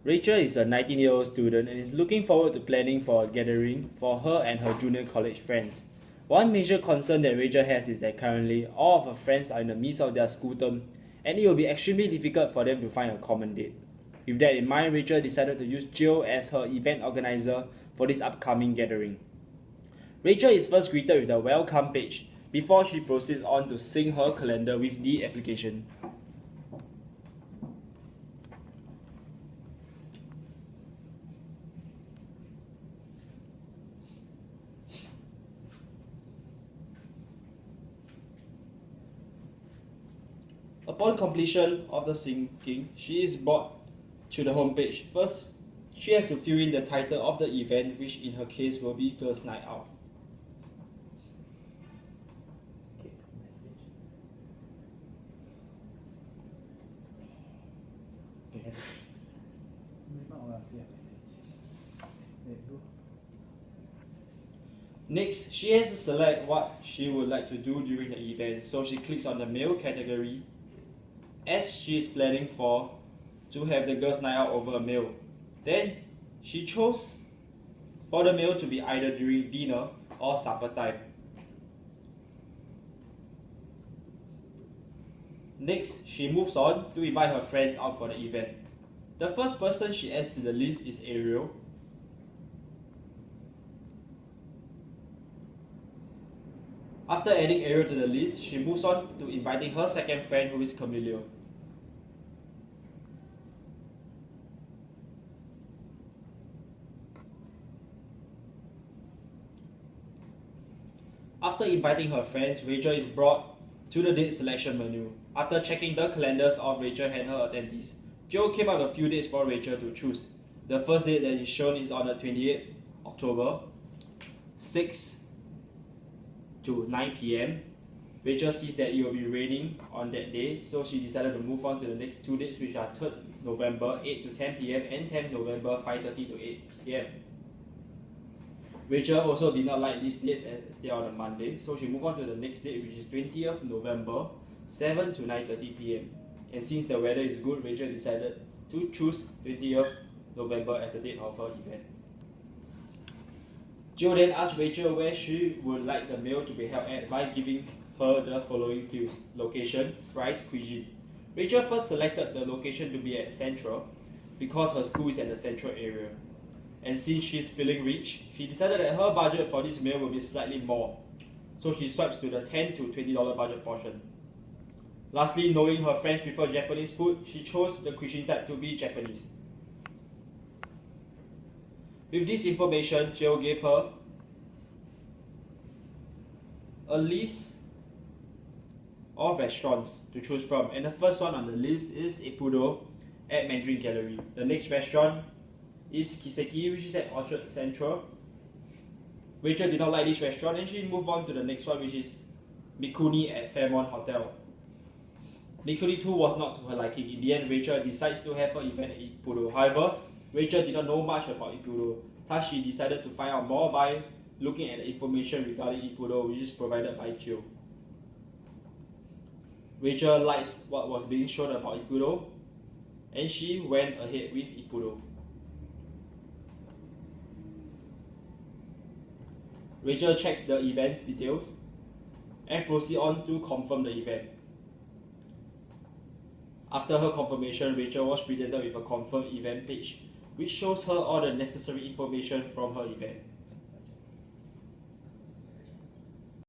Rachel is a 19-year-old student and is looking forward to planning for a gathering for her and her junior college friends. One major concern that Rachel has is that currently all of her friends are in the midst of their school term and it will be extremely difficult for them to find a common date. With that in mind, Rachel decided to use Jill as her event organizer for this upcoming gathering. Rachel is first greeted with a welcome page before she proceeds on to sync her calendar with the application. Upon completion of the syncing, she is brought to the home page. First, she has to fill in the title of the event, which in her case will be Girls' Night Out. Next, she has to select what she would like to do during the event, so she clicks on the male category as she is planning to have the girls' night out over a meal. Then, she chose for the meal to be either during dinner or supper time. Next, she moves on to invite her friends out for the event. The first person she adds to the list is Ariel. After adding Ariel to the list, she moves on to inviting her second friend, who is Camille. After inviting her friends, Rachel is brought to the date selection menu. After checking the calendars of Rachel and her attendees, Joe came up with a few dates for Rachel to choose. The first date that is shown is on the 28th October, 6 to 9 p.m. Rachel sees that it will be raining on that day, so she decided to move on to the next two dates, which are 3rd November 8 to 10 p.m. and 10th November 5:30 to 8 p.m. Rachel also did not like these dates as they are on a Monday, so she moved on to the next date, which is 20th November 7 to 9:30 p.m. And since the weather is good, Rachel decided to choose 20th November as the date of her event. Jill then asked Rachel where she would like the meal to be held at by giving her the following fields: location, price, cuisine. Rachel first selected the location to be at Central because her school is at the Central area. And since she's feeling rich, she decided that her budget for this meal will be slightly more. So she swipes to the $10 to $20 budget portion. Lastly, knowing her friends prefer Japanese food, she chose the cuisine type to be Japanese. With this information, Jill gave her a list of restaurants to choose from, and the first one on the list is Ippudo at Mandarin Gallery. The next restaurant is Kiseki, which is at Orchard Central. Rachel did not like this restaurant and she moved on to the next one, which is Mikuni at Fairmont Hotel. Mikuni 2 was not to her liking. In the end, Rachel decides to have her event at Ippudo. However, Rachel did not know much about Ippudo, thus she decided to find out more by looking at the information regarding Ippudo, which is provided by Jill. Rachel likes what was being shown about Ippudo, and she went ahead with Ippudo. Rachel checks the event's details and proceeds on to confirm the event. After her confirmation, Rachel was presented with a confirmed event page, which shows her all the necessary information from her event.